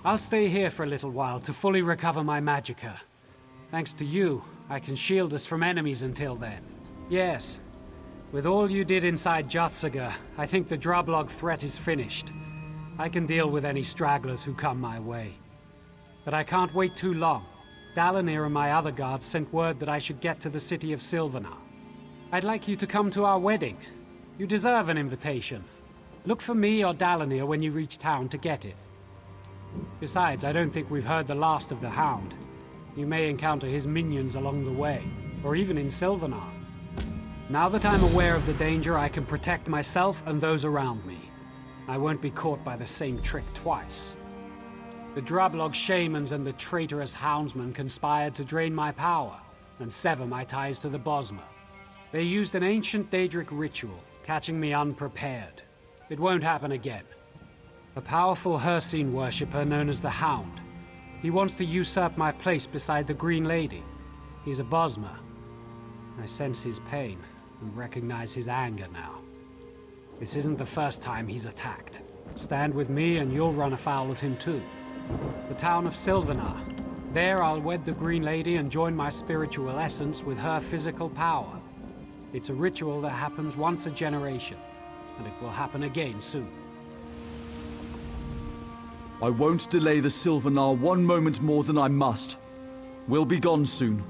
I'll stay here for a little while to fully recover my magicka. Thanks to you, I can shield us from enemies until then. Yes, with all you did inside Jothsaga, I think the Drublog threat is finished. I can deal with any stragglers who come my way. But I can't wait too long. Dalinir and my other guards sent word that I should get to the city of Silvenar. I'd like you to come to our wedding. You deserve an invitation. Look for me or Dalinir when you reach town to get it. Besides, I don't think we've heard the last of the Hound. You may encounter his minions along the way, or even in Silvenar. Now that I'm aware of the danger, I can protect myself and those around me. I won't be caught by the same trick twice. The Drublog shamans and the traitorous houndsmen conspired to drain my power and sever my ties to the Bosmer. They used an ancient Daedric ritual, catching me unprepared. It won't happen again. A powerful Hircine worshipper known as the Hound. He wants to usurp my place beside the Green Lady. He's a Bosmer. I sense his pain and recognize his anger now. This isn't the first time he's attacked. Stand with me and you'll run afoul of him too. The town of Silvenar. There I'll wed the Green Lady and join my spiritual essence with her physical power. It's a ritual that happens once a generation, and it will happen again soon. I won't delay the Silvenar one moment more than I must. We'll be gone soon.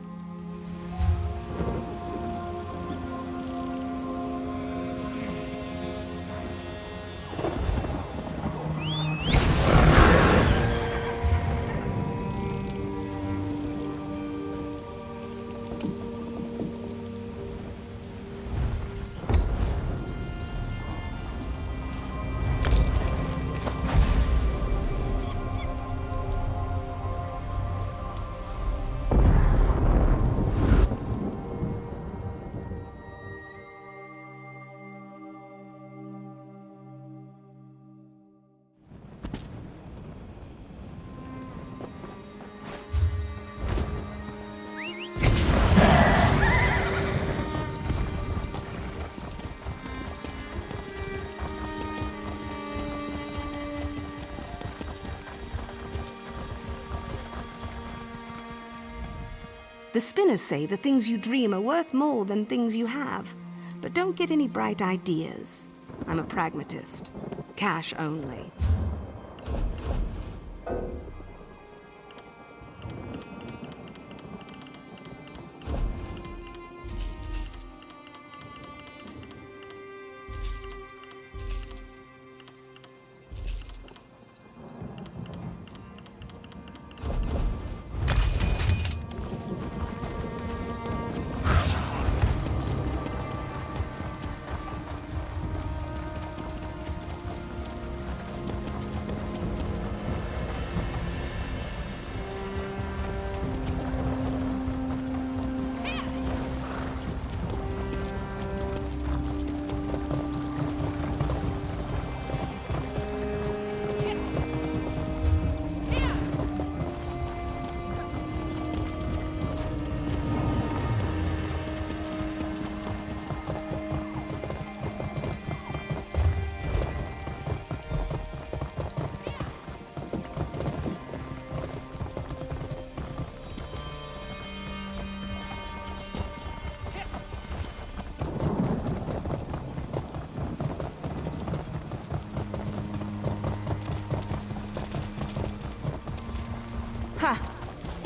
The spinners say the things you dream are worth more than things you have. But don't get any bright ideas. I'm a pragmatist. Cash only.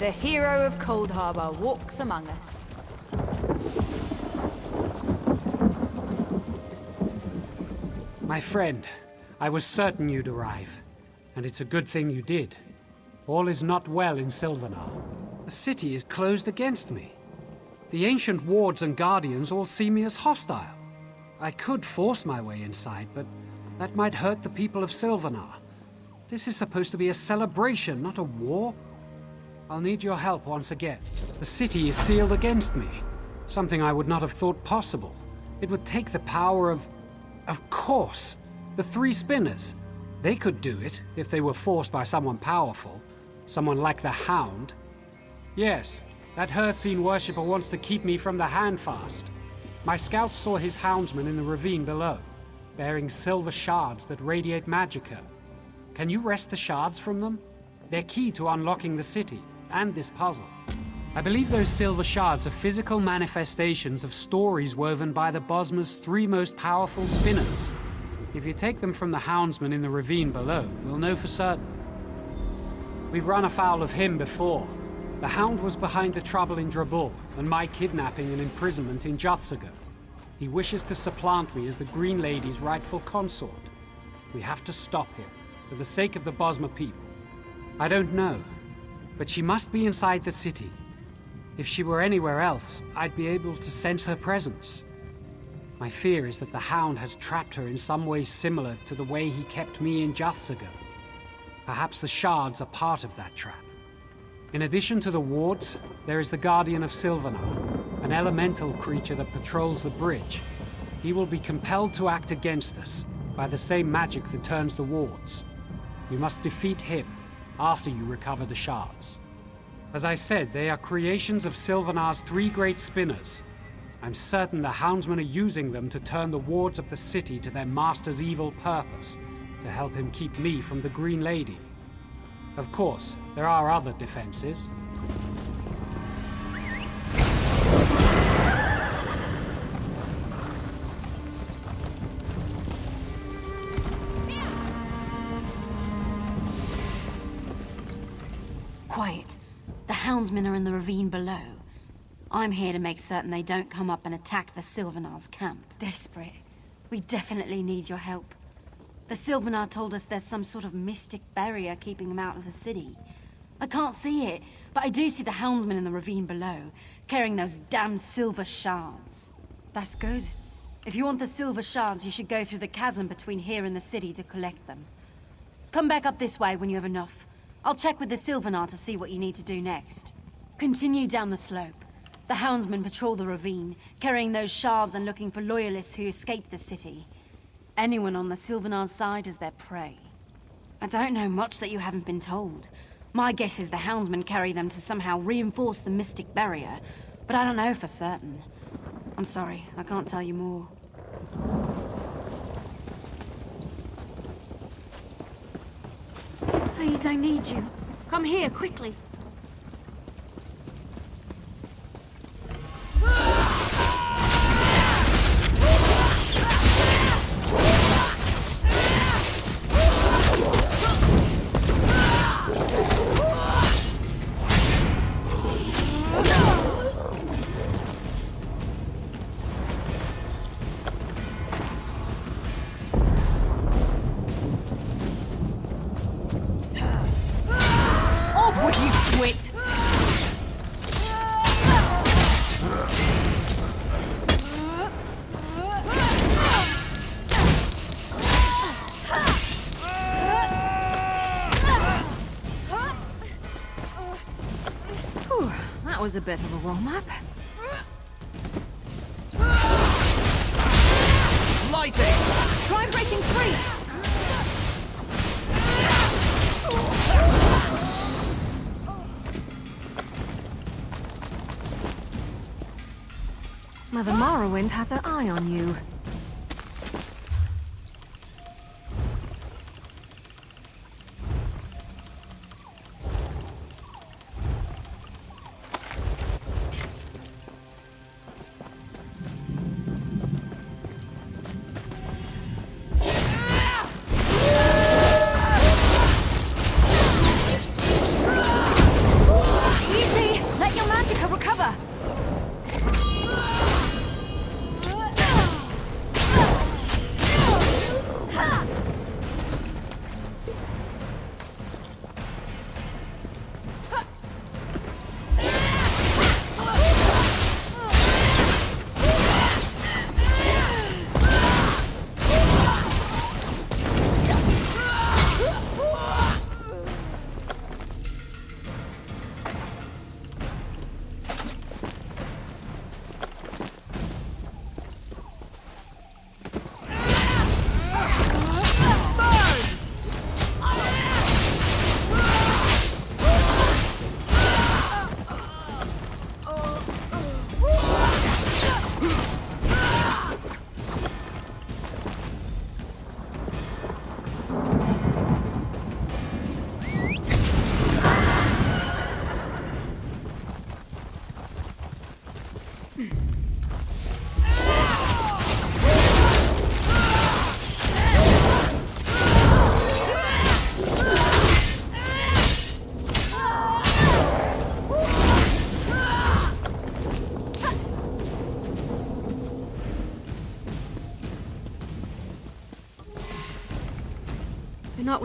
The hero of Cold Harbor walks among us. My friend, I was certain you'd arrive, and it's a good thing you did. All is not well in Silvenar. The city is closed against me. The ancient wards and guardians all see me as hostile. I could force my way inside, but that might hurt the people of Silvenar. This is supposed to be a celebration, not a war. I'll need your help once again. The city is sealed against me, something I would not have thought possible. It would take the power of course, the three spinners. They could do it if they were forced by someone powerful, someone like the Hound. Yes, that Hircine worshipper wants to keep me from the Handfast. My scouts saw his houndsmen in the ravine below, bearing silver shards that radiate magicka. Can you wrest the shards from them? They're key to unlocking the city and this puzzle. I believe those silver shards are physical manifestations of stories woven by the Bosma's 3 most powerful spinners. If you take them from the houndsman in the ravine below, we'll know for certain. We've run afoul of him before. The Hound was behind the trouble in Drabul and my kidnapping and imprisonment in Juthsaga. He wishes to supplant me as the Green Lady's rightful consort. We have to stop him, for the sake of the Bosma people. I don't know, but she must be inside the city. If she were anywhere else, I'd be able to sense her presence. My fear is that the Hound has trapped her in some way similar to the way he kept me in Juthsaga. Perhaps the shards are part of that trap. In addition to the wards, there is the Guardian of Silvenar, an elemental creature that patrols the bridge. He will be compelled to act against us by the same magic that turns the wards. You must defeat him after you recover the shards. As I said, they are creations of Silvenar's 3 great spinners. I'm certain the houndsmen are using them to turn the wards of the city to their master's evil purpose, to help him keep me from the Green Lady. Of course, there are other defenses. Quiet. The houndsmen are in the ravine below. I'm here to make certain they don't come up and attack the Silvenar's camp. Desperate. We definitely need your help. The Silvenar told us there's some sort of mystic barrier keeping them out of the city. I can't see it, but I do see the houndsmen in the ravine below, carrying those damn silver shards. That's good. If you want the silver shards, you should go through the chasm between here and the city to collect them. Come back up this way when you have enough. I'll check with the Silvenar to see what you need to do next. Continue down the slope. The houndsmen patrol the ravine, carrying those shards and looking for loyalists who escaped the city. Anyone on the Silvenar's side is their prey. I don't know much that you haven't been told. My guess is the houndsmen carry them to somehow reinforce the mystic barrier, but I don't know for certain. I'm sorry, I can't tell you more. Please, I need you. Come here, quickly. That was a bit of a warm-up. Lighting! Try breaking free! Mother Morrowind has her eye on you. Easy! Let your magicka recover!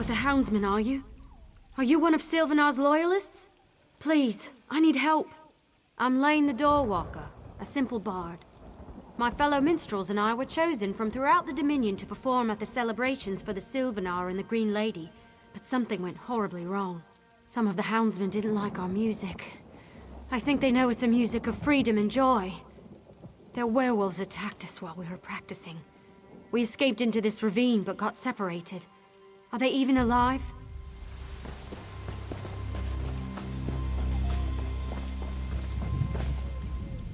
the houndsmen, are you? Are you one of Silvenar's loyalists? Please, I need help. I'm Lane the Doorwalker, a simple bard. My fellow minstrels and I were chosen from throughout the Dominion to perform at the celebrations for the Silvenar and the Green Lady, but something went horribly wrong. Some of the houndsmen didn't like our music. I think they know it's a music of freedom and joy. Their werewolves attacked us while we were practicing. We escaped into this ravine but got separated. Are they even alive?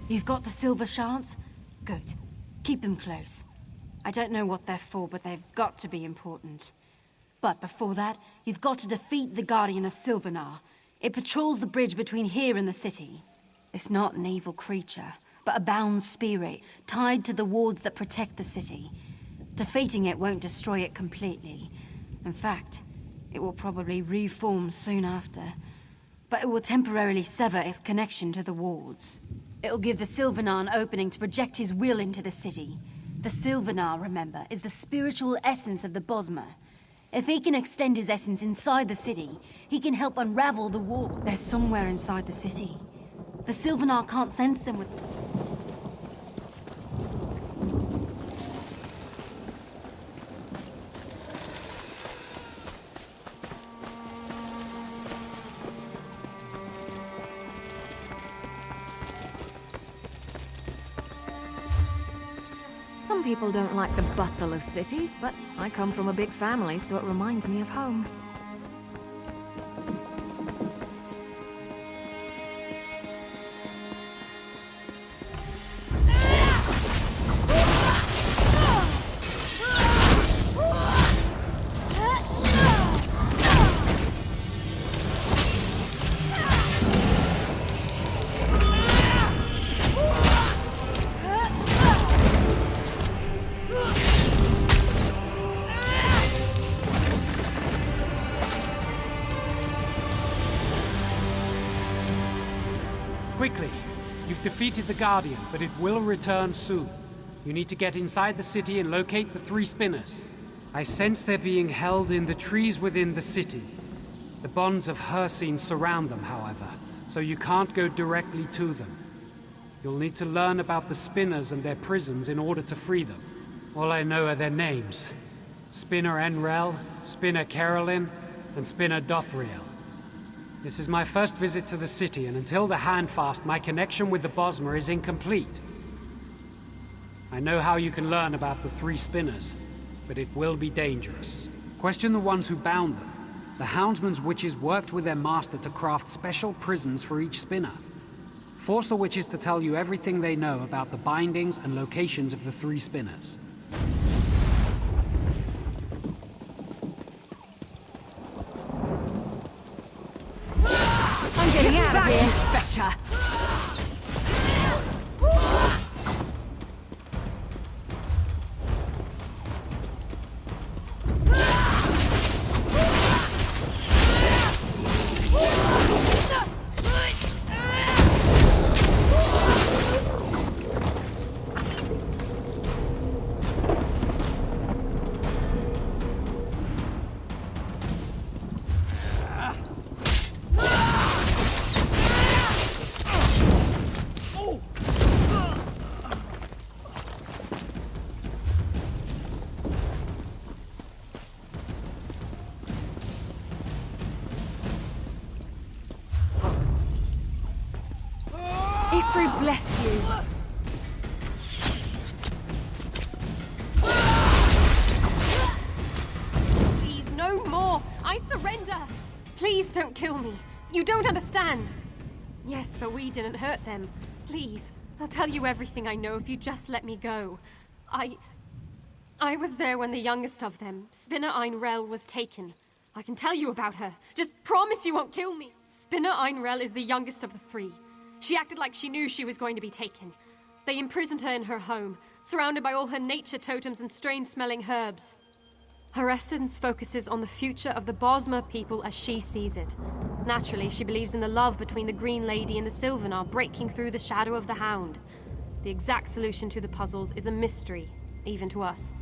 You've got the silver shards? Good. Keep them close. I don't know what they're for, but they've got to be important. But before that, you've got to defeat the Guardian of Silvenar. It patrols the bridge between here and the city. It's not an evil creature, but a bound spirit tied to the wards that protect the city. Defeating it won't destroy it completely. In fact, it will probably reform soon after. But it will temporarily sever its connection to the wards. It'll give the Silvenar an opening to project his will into the city. The Silvenar, remember, is the spiritual essence of the Bosmer. If he can extend his essence inside the city, he can help unravel the wall. They're somewhere inside the city. The Silvenar can't sense them with... Some people don't like the bustle of cities, but I come from a big family, so it reminds me of home. Quickly! You've defeated the Guardian, but it will return soon. You need to get inside the city and locate the three spinners. I sense they're being held in the trees within the city. The bonds of Hircine surround them, however, so you can't go directly to them. You'll need to learn about the spinners and their prisons in order to free them. All I know are their names. Spinner Enrel, Spinner Carolyn, and Spinner Dothriel. This is my first visit to the city, and until the Handfast, my connection with the Bosmer is incomplete. I know how you can learn about the three spinners, but it will be dangerous. Question the ones who bound them. The Houndsman's witches worked with their master to craft special prisons for each spinner. Force the witches to tell you everything they know about the bindings and locations of the three spinners. I'm getting out of here, fetcher! Ifru bless you. Please, no more! I surrender! Please don't kill me. You don't understand. Yes, but we didn't hurt them. Please, I'll tell you everything I know if you just let me go. I was there when the youngest of them, Spinner Einrel, was taken. I can tell you about her. Just promise you won't kill me. Spinner Einrel is the youngest of the three. She acted like she knew she was going to be taken. They imprisoned her in her home, surrounded by all her nature totems and strange-smelling herbs. Her essence focuses on the future of the Bosmer people as she sees it. Naturally, she believes in the love between the Green Lady and the Silvenar breaking through the shadow of the Hound. The exact solution to the puzzles is a mystery, even to us.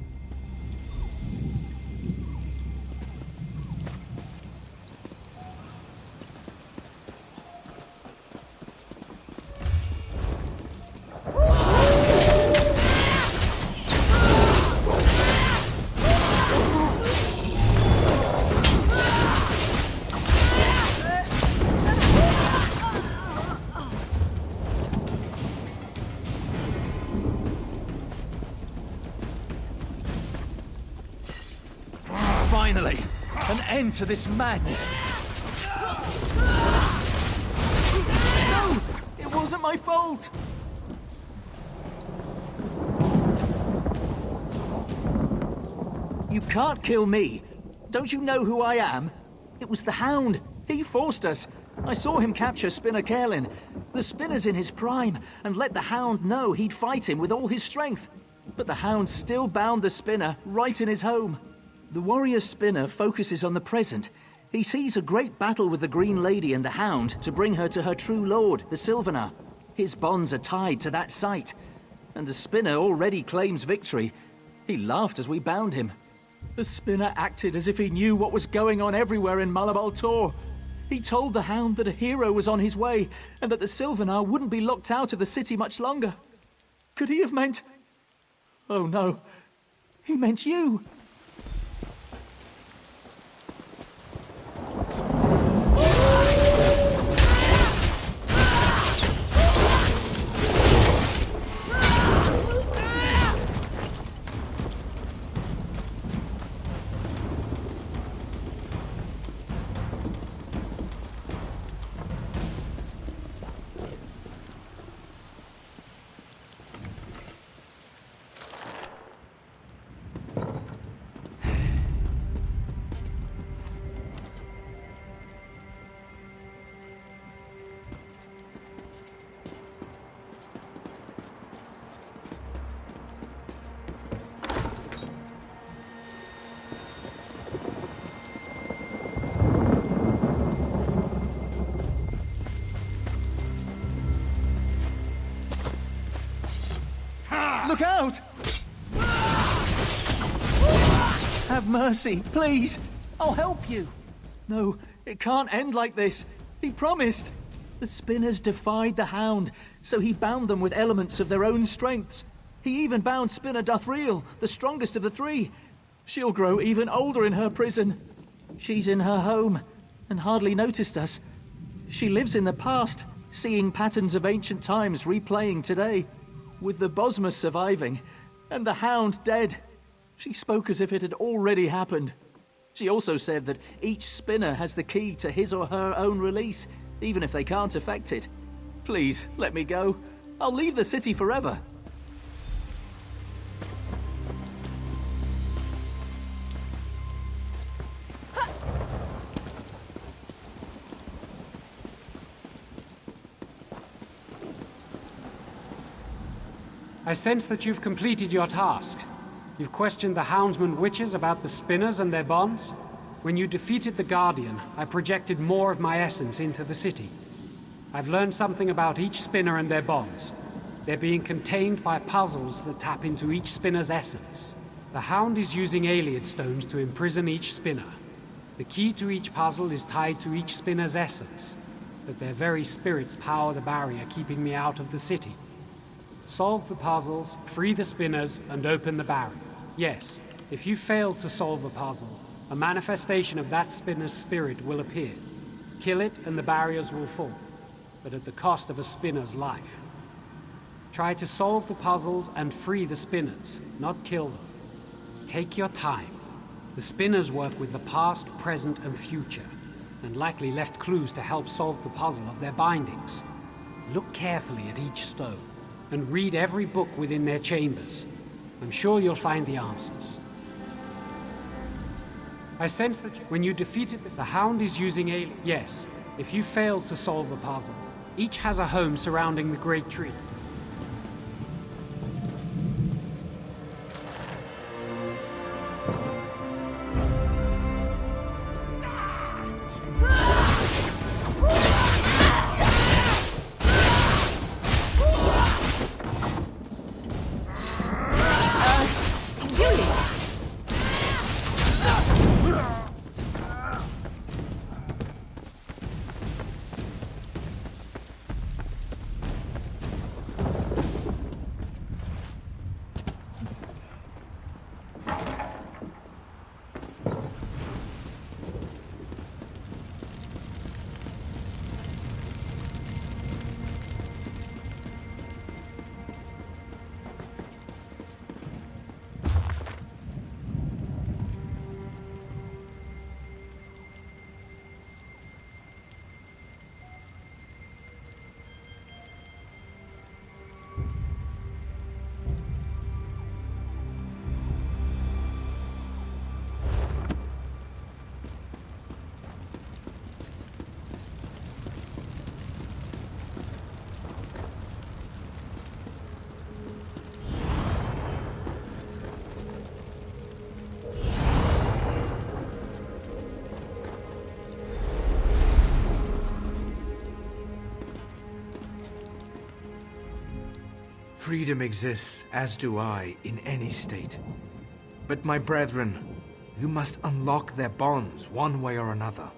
end to this madness. No! It wasn't my fault! You can't kill me. Don't you know who I am? It was the Hound. He forced us. I saw him capture Spinner Kerlin. The Spinner's in his prime, and let the Hound know he'd fight him with all his strength. But the Hound still bound the Spinner right in his home. The warrior Spinner focuses on the present. He sees a great battle with the Green Lady and the Hound to bring her to her true lord, the Silvenar. His bonds are tied to that sight. And the Spinner already claims victory. He laughed as we bound him. The Spinner acted as if he knew what was going on everywhere in Malabal Tor. He told the Hound that a hero was on his way, and that the Silvenar wouldn't be locked out of the city much longer. Could he have meant... Oh no, he meant you! Look out! Have mercy, please. I'll help you. No, it can't end like this. He promised. The Spinners defied the Hound, so he bound them with elements of their own strengths. He even bound Spinner Dothriel, the strongest of the three. She'll grow even older in her prison. She's in her home, and hardly noticed us. She lives in the past, seeing patterns of ancient times replaying today. With the Bosma surviving, and the Hound dead, she spoke as if it had already happened. She also said that each Spinner has the key to his or her own release, even if they can't affect it. Please, let me go. I'll leave the city forever. I sense that you've completed your task. You've questioned the Houndsman witches about the Spinners and their bonds. When you defeated the Guardian, I projected more of my essence into the city. I've learned something about each Spinner and their bonds. They're being contained by puzzles that tap into each Spinner's essence. The Hound is using Ayleid stones to imprison each Spinner. The key to each puzzle is tied to each Spinner's essence, but their very spirits power the barrier keeping me out of the city. Solve the puzzles, free the Spinners, and open the barrier. Yes, if you fail to solve a puzzle, a manifestation of that Spinner's spirit will appear. Kill it and the barriers will fall, but at the cost of a Spinner's life. Try to solve the puzzles and free the Spinners, not kill them. Take your time. The Spinners work with the past, present, and future, and likely left clues to help solve the puzzle of their bindings. Look carefully at each stone, and read every book within their chambers. I'm sure you'll find the answers. I sense that when you defeated the Hound is using Ayleid. Yes, if you fail to solve a puzzle, each has a home surrounding the Great Tree. Freedom exists, as do I, in any state. But my brethren, you must unlock their bonds one way or another.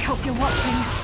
hope you're watching.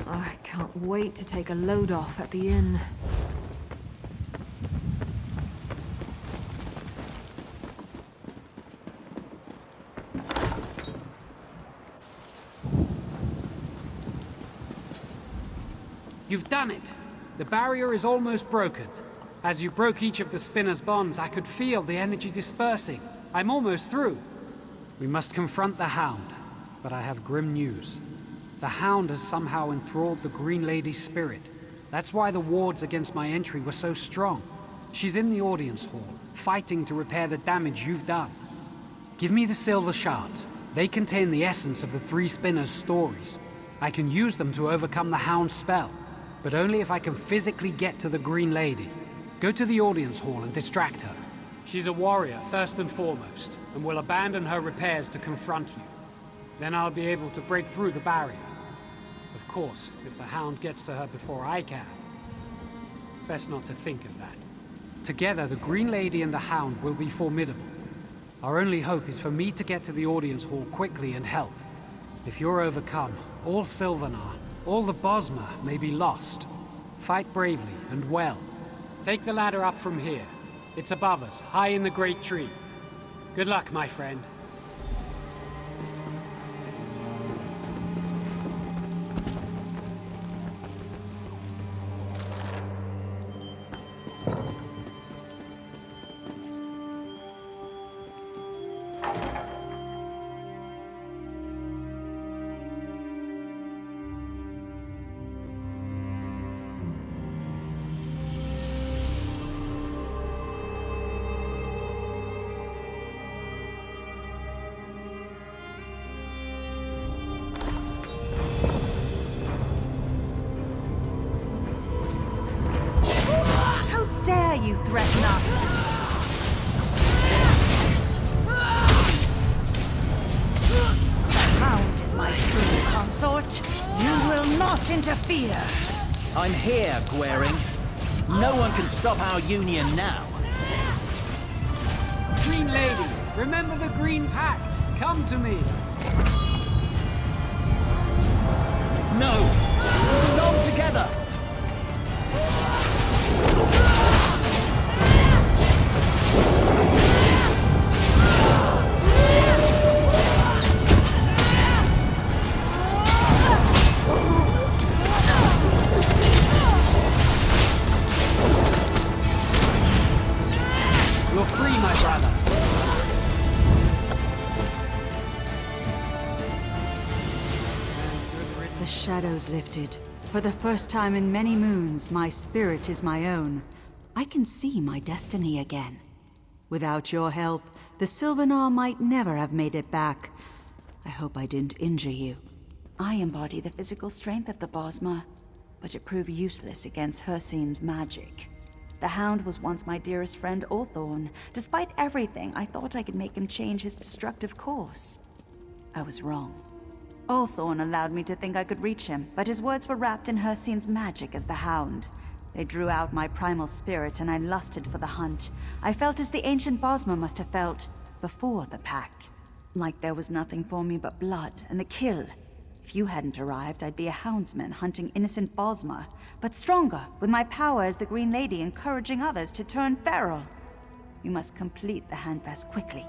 I can't wait to take a load off at the inn. You've done it! The barrier is almost broken. As you broke each of the spinner's bonds, I could feel the energy dispersing. I'm almost through. We must confront the Hound, but I have grim news. The Hound has somehow enthralled the Green Lady's spirit. That's why the wards against my entry were so strong. She's in the audience hall, fighting to repair the damage you've done. Give me the silver shards. They contain the essence of the three spinners' stories. I can use them to overcome the Hound's spell, but only if I can physically get to the Green Lady. Go to the audience hall and distract her. She's a warrior, first and foremost, and will abandon her repairs to confront you. Then I'll be able to break through the barrier. Of course, if the Hound gets to her before I can. Best not to think of that. Together, the Green Lady and the Hound will be formidable. Our only hope is for me to get to the audience hall quickly and help. If you're overcome, all Silvenar, all the Bosmer may be lost. Fight bravely and well. Take the ladder up from here. It's above us, high in the great tree. Good luck, my friend. You threaten us! The Hound is my true consort. You will not interfere. I'm here, Gwaring. No one can stop our union now. Green Lady, remember the Green Pact. Come to me. No! We belong together! You're free, my brother. The shadows lifted. For the first time in many moons, my spirit is my own. I can see my destiny again. Without your help, the Silvenar might never have made it back. I hope I didn't injure you. I embody the physical strength of the Bosmer, but it proved useless against Hircine's magic. The Hound was once my dearest friend Orthorn. Despite everything, I thought I could make him change his destructive course. I was wrong. Orthorn allowed me to think I could reach him, but his words were wrapped in Hircine's magic as the Hound. They drew out my primal spirit, and I lusted for the hunt. I felt as the ancient Bosmer must have felt before the pact. Like there was nothing for me but blood and the kill. If you hadn't arrived, I'd be a houndsman hunting innocent Bosmer, but stronger, with my power as the Green Lady encouraging others to turn feral. You must complete the handvest quickly.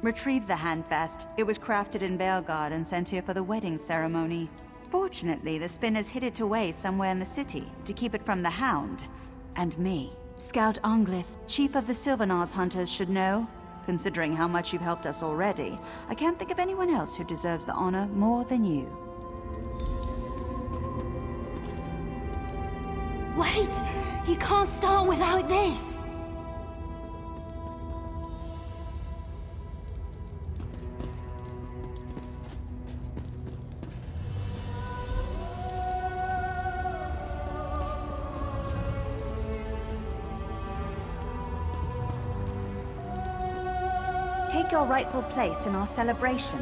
Retrieve the handvest. It was crafted in Belgard and sent here for the wedding ceremony. Fortunately, the spinners hid it away somewhere in the city to keep it from the Hound. And me. Scout Anglith, chief of the Silvenar's hunters, should know. Considering how much you've helped us already, I can't think of anyone else who deserves the honor more than you. Wait! You can't start without this! Take your rightful place in our celebration.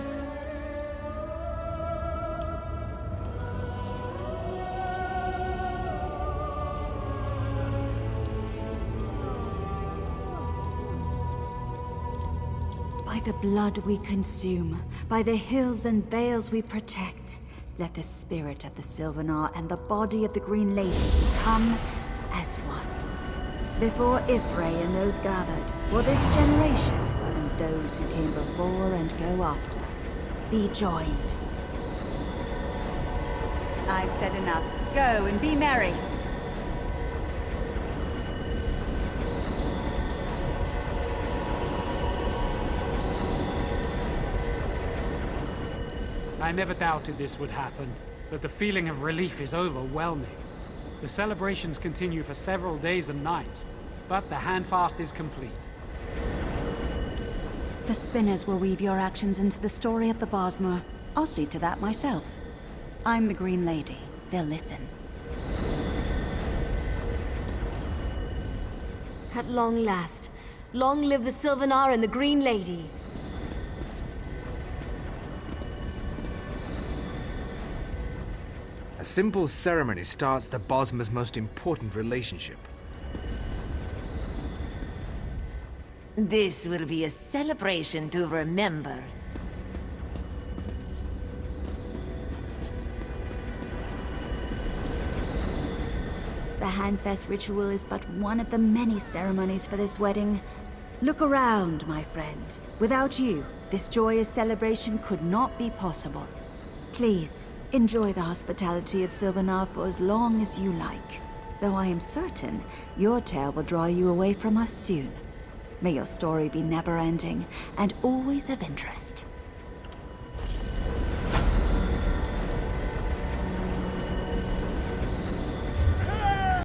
By the blood we consume, by the hills and vales we protect, let the spirit of the Silvenar and the body of the Green Lady become as one. Before Ifray and those gathered, for this generation, and those who came before and go after, be joined. I've said enough. Go and be merry. I never doubted this would happen, but the feeling of relief is overwhelming. The celebrations continue for several days and nights, but the handfast is complete. The spinners will weave your actions into the story of the Bosmer. I'll see to that myself. I'm the Green Lady. They'll listen. At long last, long live the Silvenar and the Green Lady. A simple ceremony starts the Bosmer's most important relationship. This will be a celebration to remember. The Handfest ritual is but one of the many ceremonies for this wedding. Look around, my friend. Without you, this joyous celebration could not be possible. Please, enjoy the hospitality of Silvenar for as long as you like. Though I am certain your tale will draw you away from us soon. May your story be never-ending and always of interest.